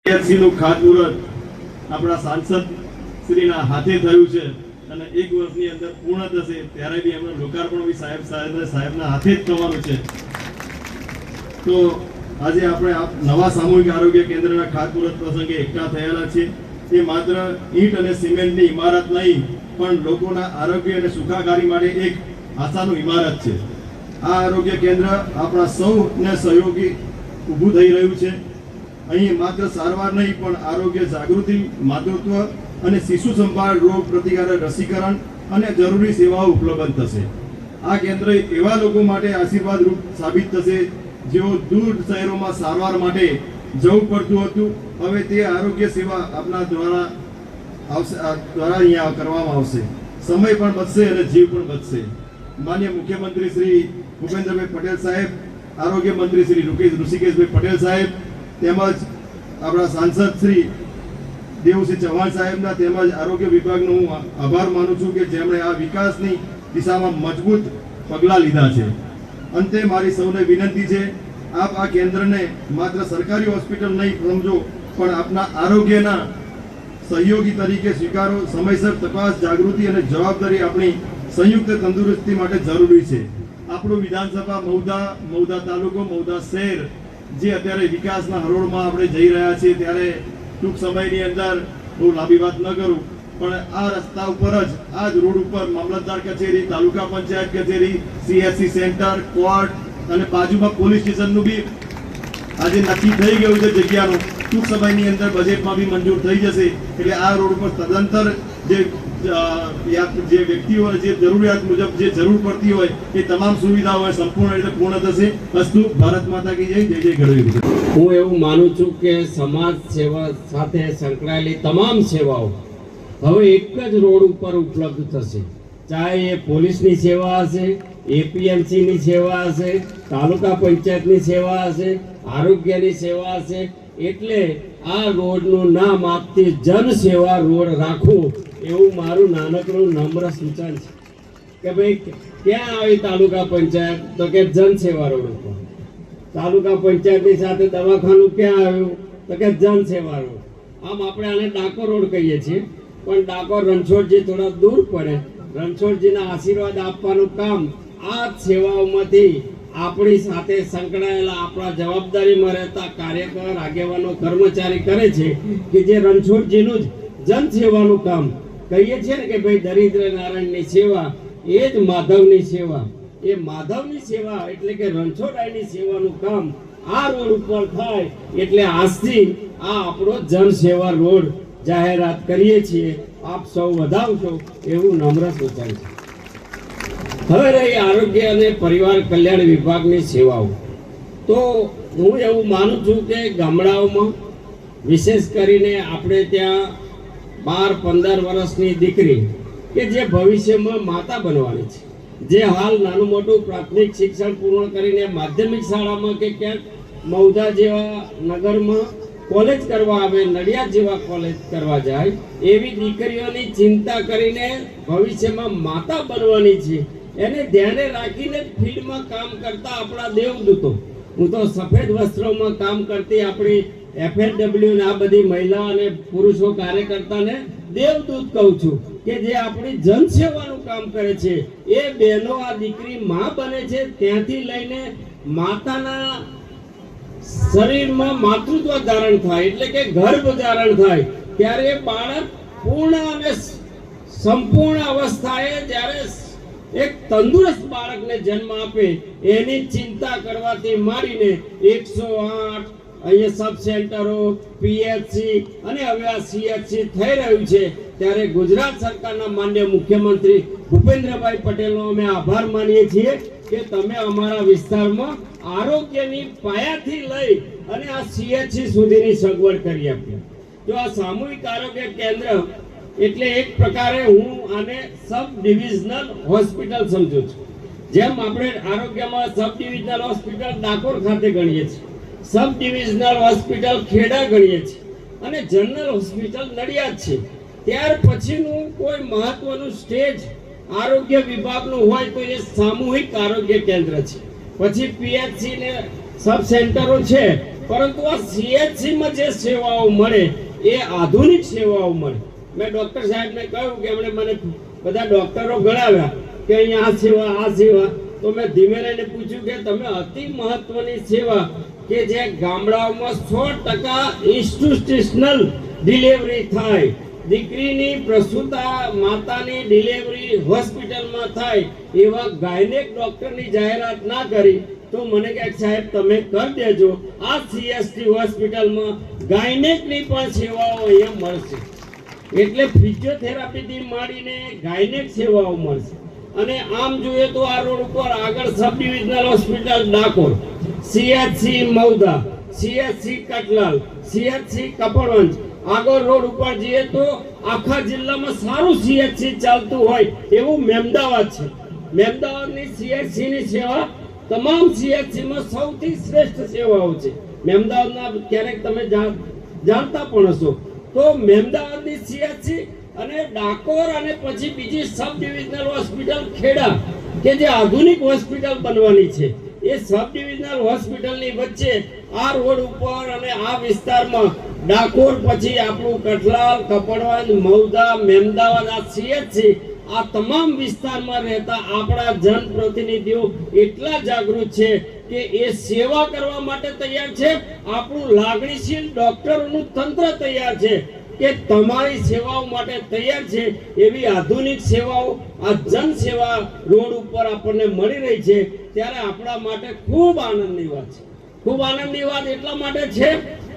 નું ખાતમુહૂર્ત આપણા સાંસદ શ્રીના હાથે થયું છે અને 1 વર્ષની અંદર પૂર્ણ થશે ત્યારે બી એમનું લોકાર્પણ બી સાહેબના હાથે જ થવાનું છે। તો આજે આપણે નવા સામૂહિક આરોગ્ય કેન્દ્રના ખાતમુહૂર્ત પ્રસંગે એકઠા થયેલા છે। એ માત્ર ઈંટ અને સિમેન્ટની ઇમારત નહીં પણ લોકોના આરોગ્ય અને સુખાકારી માટે એક આશાનું ઇમારત છે। આ આરોગ્ય કેન્દ્ર આપણા સૌને સહયોગી ઊભું થઈ રહ્યું છે। અહીં માત્ર સારવાર નહીં પણ આરોગ્ય જાગૃતિ, માતૃત્વ અને શિશુ સંભાળ, રોગ પ્રતિકારક રસીકરણ અને જરૂરી સેવાઓ ઉપલબ્ધ થશે। આ કેન્દ્ર એવા લોકો માટે આશીર્વાદરૂપ સાબિત થશે જેઓ દૂર શહેરોમાં સારવાર માટે જવું પડતું હતું। હવે તે આરોગ્ય સેવા આપના દ્વારા અહીંયા કરવામાં આવશે। સમય પણ બચશે અને જીવ પણ બચશે। માન્ય મુખ્યમંત્રી શ્રી ભૂપેન્દ્રભાઈ પટેલ સાહેબ, આરોગ્ય મંત્રી શ્રી ઋષિકેશભાઈ પટેલ સાહેબ તેમજ આપણા સાંસદ શ્રી દેવસિંહ ચૌહાણ સાહેબના તેમજ આરોગ્ય વિભાગનો હું આભાર માનું છું કે જેમણે આ વિકાસની દિશામાં મજબૂત પગલાં લીધા છે। અંતે મારી સૌને વિનંતી છે, આપ આ કેન્દ્રને માત્ર સરકારી હોસ્પિટલ નહીં સમજો પણ આપના આરોગ્યના સહયોગી તરીકે સ્વીકારો। સમયસર તપાસ, જાગૃતિ અને જવાબદારી આપણી સંયુક્ત તંદુરસ્તી માટે જરૂરી છે। આપણું વિધાનસભા મહુધા તાલુકો, મહુધા શહેર જે અત્યારે વિકાસના હરોળમાં આપણે જઈ રહ્યા છીએ ત્યારે ટૂંક સમયની અંદર બહુ લાંબી વાત ન કરું પણ આ રસ્તા ઉપર જ, આ જ રોડ ઉપર મામલતદાર કચેરી, તાલુકા પંચાયત કચેરી, CSC સેન્ટર, કોર્ટ અને બાજુમાં પોલીસ સ્ટેશનનું બી આજે નક્કી થઈ ગયું છે જગ્યાનું। ટૂંક સમયની અંદર બજેટમાં બી મંજૂર થઈ જશે એટલે આ રોડ ઉપર તદંતર જે વ્યક્તિઓ જે જરૂરિયાત મુજબ જે જરૂર પડતી હોય એ તમામ સુવિધાઓ સંપૂર્ણ રીતે પૂર્ણ થશે। અસ્તુ ભારત માતા કી જય, જય જય ગઢવી। હું એવું માનું છું કે સમાજ સેવા સાથે સંકળાયેલી તમામ સેવાઓ હવે એક જ રોડ ઉપર ઉપલબ્ધ થશે। ચાહે એ પોલીસની સેવા હશે, APMCની સેવા હશે, તાલુકા પંચાયતની સેવા હશે, આરોગ્યની સેવા હશે। એટલે આ રોડનું નામ આપતી જન સેવા રોડ રાખવું એવું મારું નાનકડું નમ્ર સૂચન છે કે ભાઈ ક્યાં આવી તાલુકા પંચાયત, તો કે જન સેવા રોડ ઉપર। તાલુકા પંચાયતની સાથે દવાખાનું ક્યાં આવ્યું, તો કે જન સેવા રોડ। આમ આપણે આને ડાકોર રોડ કહીએ છીએ પણ ડાકોર રણછોડજી થોડા દૂર પડે। રણછોડજીના આશીર્વાદ આપવાનું કામ આ સેવાઓમાંથી આપણી સાથે સંકળાયેલા આપણા જવાબદારીમાં રહેતા કાર્યકર, આગેવાનો, કર્મચારી કરે છે કે જે રણછોડજીનું જ જન સેવાનું કામ કહીએ છીએ ને કે ભાઈ દરિદ્ર નારાયણની સેવા એ જ માધવની સેવા। એ માધવની સેવા એટલે કે રણછોડાઈની સેવાનું કામ આ રોડ ઉપર થાય એટલે આજથી આ આપણો જન સેવા રોડ જાહેરાત કરીએ છીએ। આપ સૌ વધાવશો એવું નમ્ર સૂચન છે। હવે રહી આરોગ્ય અને પરિવાર કલ્યાણ વિભાગની સેવાઓ, તો હું એવું માનું છું કે ગામડાઓમાં વિશેષ કરીને આપણે ત્યાં 12-15 વર્ષની દીકરી કે જે ભવિષ્યમાં માતા બનવાની છે, જે હાલ નાનું મોટું પ્રાથમિક શિક્ષણ પૂર્ણ કરીને માધ્યમિક શાળામાં કે ક્યાંક મહુધા જેવા નગરમાં કોલેજ કરવા આવે, નડિયાદ જેવા કોલેજ કરવા જાય, એવી દીકરીઓની ચિંતા કરીને ભવિષ્યમાં માતા બનવાની છે એને ધ્યાને રાખીને ફિલ્ડમાં કામ કરતા આપણા દેવદૂતો, હું તો સફેદ વસ્ત્રોમાં કામ કરતી આપણી FLW ને આ બધી મહિલા અને પુરુષો કાર્યકર્તાને દેવદૂત કહું છું કે જે આપણી જનસેવાનું કામ કરે છે। એ બહેનો આ દીકરી માં બને છે ત્યાંથી લઈને માતાના શરીરમાં માતૃત્વ ધારણ થાય એટલે કે ગર્ભ ધારણ થાય ત્યારે બાળક પૂર્ણ અને સંપૂર્ણ અવસ્થાએ જ્યારે એક તંદુરસ્ત બાળકને જન્મ આપે એની ચિંતા કરવાથી માંડીને 108 અહીંયા સબ સેન્ટરો, PHC અને હવે આ CHC થઈ રહ્યું છે ત્યારે ગુજરાત સરકારના માનનીય મુખ્યમંત્રી ભૂપેન્દ્રભાઈ પટેલનો અમે આભાર માનીએ છીએ કે તમે અમારા વિસ્તારમાં આરોગ્યની પાયાથી લઈ અને આ CHC સુધીની સગવડ કરી આપી। જો આ સામૂહિક આરોગ્ય કેન્દ્ર એટલે એક પ્રકારે હું આને સબ ડિવિઝનલ હોસ્પિટલ સમજુ છું। જેમ આપણે આરોગ્યમાં સબ ડિવિઝનલ હોસ્પિટલ ડાકોર ખાતે ગણીએ છીએ, સબ ડિવિઝનલ હોસ્પિટલ ખેડા ગણીએ છીએ અને જનરલ હોસ્પિટલ નડિયાદ છે, ત્યાર પછીનું કોઈ મહત્વનું સ્ટેજ આરોગ્ય વિભાગનું હોય તો એ સામૂહિક આરોગ્ય કેન્દ્ર છે। પછી PHC ને સબ સેન્ટરો છે પરંતુ આ CHC માં જે સેવાઓ મળે એ આધુનિક સેવાઓ મળે. મેં ડોક્ટર સાહેબને કહ્યું કે એમણે મને બધા ડોક્ટરો ગણાવ્યા કે અહીંયા આ સેવા તો મેં ધીમે રહીને પૂછ્યું કે તમે અતિ મહત્વની સેવા કે જે ગામડાઓમાં 100% ઇન્સ્ટિટ્યુશનલ ડિલિવરી થાય, દીકરીની પ્રસૂતા માતાની ડિલિવરી હોસ્પિટલમાં થાય એવા ગાયનેક ડોક્ટરની જાહેરાત ના કરી તો મને કહે સાહેબ તમે કરી દેજો. આ CST હોસ્પિટલમાં ગાયનેકની પણ સેવાઓ અહીંયા મળશે. એટલે ફિઝિયોથેરાપીથી માંડીને ગાયનેક સેવાઓ મળશે. અને આમ જોઈએ તો આ રોડ ઉપર આગળ sub divisional hospital Dakor, CHC Mauda, CHC Kathlal, CHC Kapadvanj, આગળ રોડ ઉપર જઈએ તો આખા જિલ્લામાં સારું CHC ચાલતું હોય એવું મહેમદાવાદ છે. મહેમદાવાદની CHC ની સેવા તમામ CHC માં સૌથી શ્રેષ્ઠ સેવાઓ છે. મહેમદાવાદના ક્યારેક તમે જાણતા પણ હશો. તો મહેમદાવાદની CHC અને ડાકોર અને પછી બીજી સબ ડિવિઝનલ હોસ્પિટલ ખેડા કે જે આધુનિક હોસ્પિટલ બનવાની છે એ સબ ડિવિઝનલ હોસ્પિટલની વચ્ચે આ રોડ ઉપર અને આ વિસ્તારમાં ડાકોર પછી આપણું કઠલાલ, કપડવંજ, મૌદા, મહેમદાવાદ આ CHC આ તમામ વિસ્તારમાં રહેતા આપણા જનપ્રતિનિધિઓ એટલા જાગૃત છે કે એ સેવા કરવા માટે તૈયાર છે. આપણું લાગણીશીલ ડોક્ટરોનું તંત્ર તૈયાર છે કે તમારી સેવાઓ માટે તૈયાર છે. એવી આધુનિક સેવાઓ આ જન સેવા રોડ ઉપર આપણને મળી રહી છે ત્યારે આપણા માટે ખૂબ આનંદની વાત છે. ખૂબ આનંદની વાત એટલા માટે છે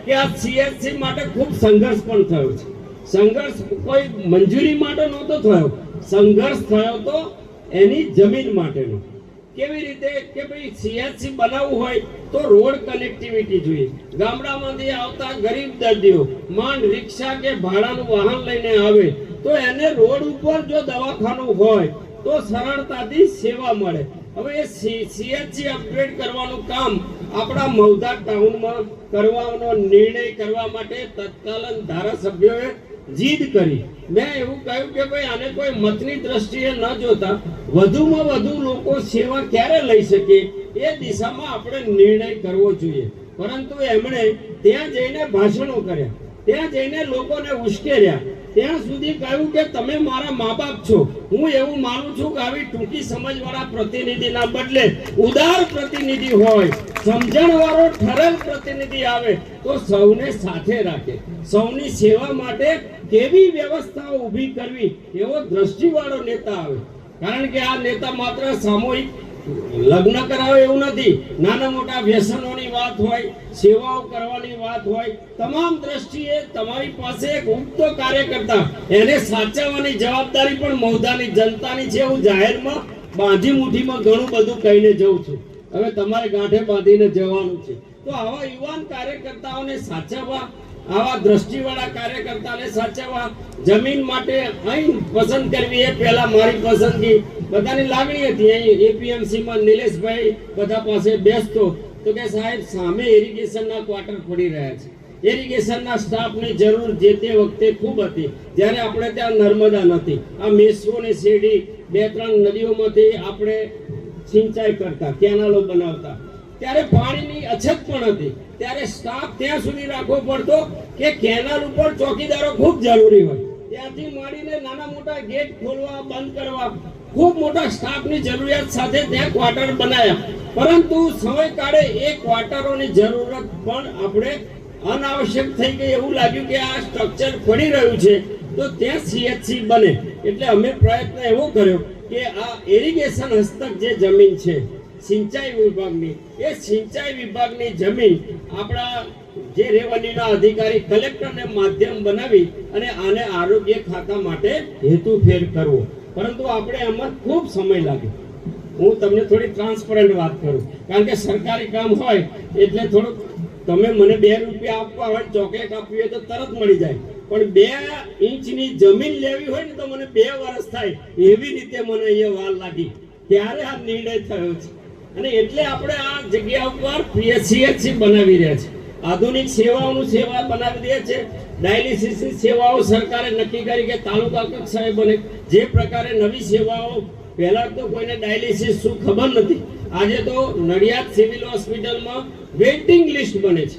કે આ CHC માટે ખૂબ સંઘર્ષ પણ થયો છે. સંઘર્ષ કોઈ મંજૂરી માટે નહોતો થયો, સંઘર્ષ થયો તો એની જમીન માટેનો. કેવી રીતે કે ભાઈ CHC બનાવવું હોય તો રોડ કનેક્ટિવિટી જોઈએ. ગામડામાંથી આવતા ગરીબ દર્દીઓ માંડ રિક્ષા કે ભાડાનું વાહન લઈને આવે તો એને રોડ ઉપર જો દવાખાનું હોય તો સરળતાથી સેવા મળે. હવે એ CHC અપગ્રેડ કરવાનું કામ આપણા મૌદા ટાઉનમાં કરવાનો નિર્ણય કરવા માટે તત્કાલીન ધારાસભ્યોએ જીદ કરી. મેં એવું કહ્યું કે ભાઈ આને કોઈ મતની દ્રષ્ટિએ ન જોતા વધુમાં વધુ લોકો સેવા ક્યારે લઈ શકે એ દિશામાં આપણે નિર્ણય કરવો જોઈએ. પરંતુ એમણે ત્યાં જઈને ભાષણો કર્યા, ત્યાં જઈને લોકોને ઉશ્કેર્યા, ત્યાં સુધી કહ્યું કે તમે મારા મા બાપ છો. હું એવું માનું છું કે આવી ટૂંકી સમજવાળા પ્રતિનિધિના બદલે ઉદાર પ્રતિનિધિ હોય, સમજણવાળો ઠરેલ પ્રતિનિધિ આવે તો સૌને સાથે રાખે, સૌની સેવા માટે કેવી વ્યવસ્થાઓ ઊભી કરવી એવો દ્રષ્ટિવાળો નેતા આવે. કારણ કે આ નેતા માત્ર સામૂહિક લગ્ન કરાવે એવું નથી. નાના મોટા વ્યસનોની વાત હોય, સેવાઓ કરવાની વાત હોય, તમામ દ્રષ્ટિએ તમારી પાસે એક ઉગતો કાર્યકર્તા એને સાચવવાની જવાબદારી પણ મૌદાની જનતાની છે. હું જાહેરમાં બાંધી મુઠ્ઠીમાં ઘણું બધું કહીને જઉં છું, હવે તમારે ગાંઠે બાંધીને જવાનું છે. તો આવા યુવાન કાર્યકર્તાઓને સાચવવા, આવા દ્રષ્ટિવાળા કાર્યકર્તાને સાચવવા, જમીન માટે અહીં પસંદ કરવી એ પહેલા મારી પસંદગી બધાની લાગણી હતી. અહીં APMC માં નિલેશભાઈ બધા પાસે બેસતો તો કે સાહેબ સામે ઇરિગેશનના ક્વાર્ટર પડી રહ્યા છે, ઇરિગેશનના સ્ટાફની જરૂર જે તે વખતે ખૂબ હતી જ્યારે આપણે ત્યાં નર્મદા નથી. આ મેસો ને શેરડી 2-3 નદીઓમાંથી આપણે સિંચાઈ કરતા, કેનાલો બનાવતા, ત્યારે પાણીની અછત પણ હતી. ત્યારે સ્ટાફ ત્યાં સુધી રાખવો પડતો કે કેનાલ ઉપર ચોકીદારો ખૂબ જરૂરી હોય. ત્યાંથી માંડીને નાના મોટા ગેટ ખોલવા બંધ કરવા ખૂબ મોટા સ્ટાફની જરૂરિયાત સાથે ત્યાં ક્વાર્ટર બનાવ્યા. પરંતુ સમય કાળે એ ક્વાર્ટરોની જરૂરત પણ આપણે અનાવશ્યક થઈ ગઈ. એવું લાગ્યું કે આ સ્ટ્રક્ચર પડી રહ્યું છે તો ત્યાં CHC બને. એટલે અમે પ્રયત્ન એવો કર્યો કે આ ઇરિગેશન હસ્તક જે જમીન છે સિંચાઈ વિભાગની, એ સિંચાઈ વિભાગની જમીન આપણા જે રેવન્યુના અધિકારી કલેક્ટરને માધ્યમ બનાવી અને આને આરોગ્ય ખાતા માટે હેતુફેર કરવો. પરંતુ આપણે એમાં ખૂબ સમય લાગ્યો. હું તમને થોડી ટ્રાન્સપરન્ટ વાત કરું, કારણ કે સરકારી કામ હોય એટલે થોડુંક તમે મને 2 રૂપિયા આપવા હોય, ચોકલેટ આપવી હોય તો તરત મળી જાય, પણ 2 ઇંચની જમીન લેવી હોય ને તો મને 2 વર્ષ થાય. એવી રીતે મને અહીંયા વાર લાગી, ત્યારે આ નિર્ણય થયો છે. અને એટલે આપણે આ જગ્યા ઉપર CHC બનાવી રહ્યા છે. આધુનિક સેવાઓનું સેવા બનાવી રહ્યા છે. ડાયાલિસિસની સેવાઓ સરકારે નક્કી કરી કે તાલુકા કક્ષાએ બને. જે પ્રકારે નવી સેવાઓ, પહેલા તો કોઈને ડાયાલિસિસ શું ખબર નથી. આજે તો નડિયાદ સિવિલ હોસ્પિટલમાં વેઇટિંગ લિસ્ટ બને છે.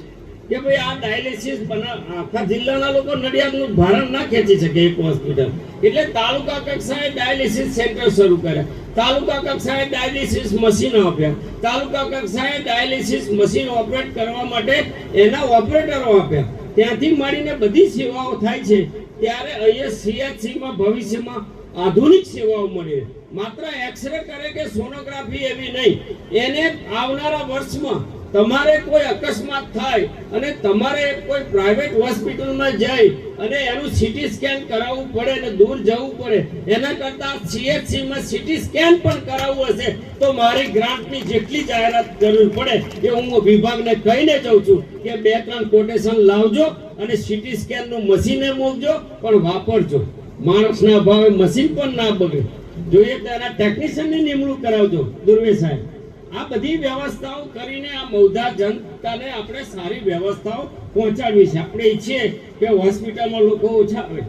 કે ભાઈ આ ડાયાલિસિસ આખા જિલ્લાના લોકો નડિયાદનું ભારણ ના ખેંચી શકે એક હોસ્પિટલ, એટલે તાલુકા કક્ષાએ ડાયાલિસિસ સેન્ટર શરૂ કર્યા, તાલુકા કક્ષાએ ડાયાલિસિસ મશીનો આપ્યા, તાલુકા કક્ષાએ ડાયાલિસિસ મશીન ઓપરેટ કરવા માટે એના ઓપરેટરો આપ્યા. ત્યાંથી મળીને બધી સેવાઓ થાય છે. ત્યારે અહીંયા CHCમાં ભવિષ્યમાં આધુનિક સેવાઓ મળી. માત્ર એક્સરે કરે કે સોનોગ્રાફી એવી નહીં, એને આવનારા વર્ષમાં તમારે કોઈ અકસ્માત થાય અને તમારે કોઈ પ્રાઇવેટ હોસ્પિટલમાં જઈ અને એનું સીટી સ્કેન કરાવવું પડે અને દૂર જવું પડે, એના કરતાં CHCમાં સીટી સ્કેન પણ કરાવવું હશે તો મારી ગ્રાન્ટની જેટલી જાહેરાત કરવી પડે એ હું વિભાગને કહીને જાઉં છું કે 2-3 કોટેશન લાવજો અને સીટી સ્કેનનું મશીને મૂકજો, પણ વાપરજો. માણસના અભાવે મશીન પણ ના બગડે. જોઈએ તો એના ટેકનિશિયનની નિમણૂક કરાવજો દુર્વે સાહેબ. આ બધી વ્યવસ્થાઓ કરીને આ મૌધા જનતાને આપણે સારી વ્યવસ્થાઓ પહોંચાડવી છે. આપણે ઈચ્છીએ કે હોસ્પિટલમાં લોકો ઓછા આવે,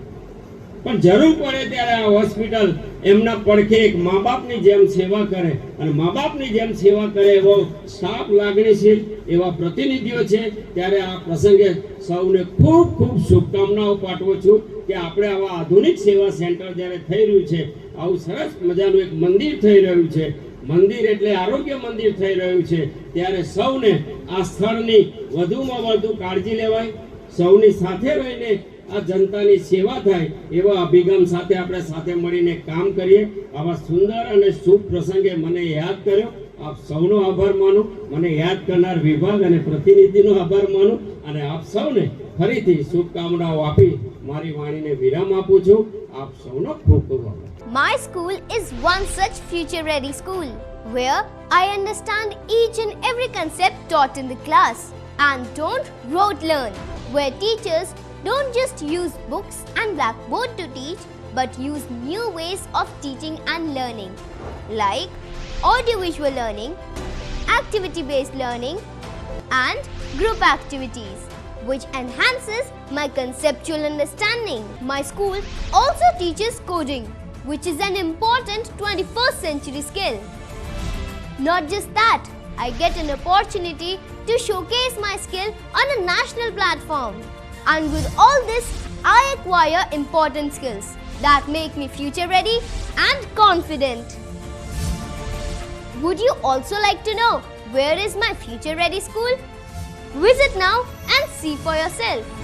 પણ જરૂર પડે ત્યારે આ હોસ્પિટલ એમના પડખે એક મા બાપની જેમ સેવા કરે અને મા બાપની જેમ સેવા કરે એવો સ્ટાફ લાગણીશીલ એવા પ્રતિનિધિઓ છે. ત્યારે આ પ્રસંગે સૌને ખૂબ ખૂબ શુભકામનાઓ પાઠવું છું કે આપણે આવા આધુનિક સેવા સેન્ટર જ્યારે થઈ રહ્યું છે, આવું સરસ મજાનું એક મંદિર થઈ રહ્યું છે, મંદિર એટલે આરોગ્ય મંદિર થઈ રહ્યું છે, ત્યારે સૌને આ સ્થળની વધુમાં વધુ કાળજી લેવાય, સૌની સાથે રહીને આ જનતાની સેવા થાય એવા અભિગમ સાથે આપણે સાથે મળીને કામ કરીએ. આવા સુંદર અને શુભ પ્રસંગે મને યાદ કર્યો. આપ સૌનો આભાર માનું, મને યાદ કરનાર વિભાગ અને પ્રતિનિધિનો આભાર માનું અને આપ સૌને ફરીથી શુભકામનાઓ આપી મારી વાણીને વિરામ આપું છું. આપ સૌનો ખૂબ ખૂબ આભાર. My school is one such future-ready school where I understand each and every concept taught in the class and don't rote learn, where teachers don't just use books and blackboard to teach but use new ways of teaching and learning like audiovisual learning, activity-based learning and group activities, which enhances my conceptual understanding. My school also teaches coding, which is an important 21st century skill. Not just that, I get an opportunity to showcase my skill on a national platform. And with all this, I acquire important skills that make me future ready and confident. Would you also like to know where is my future ready school? Visit now and see for yourself.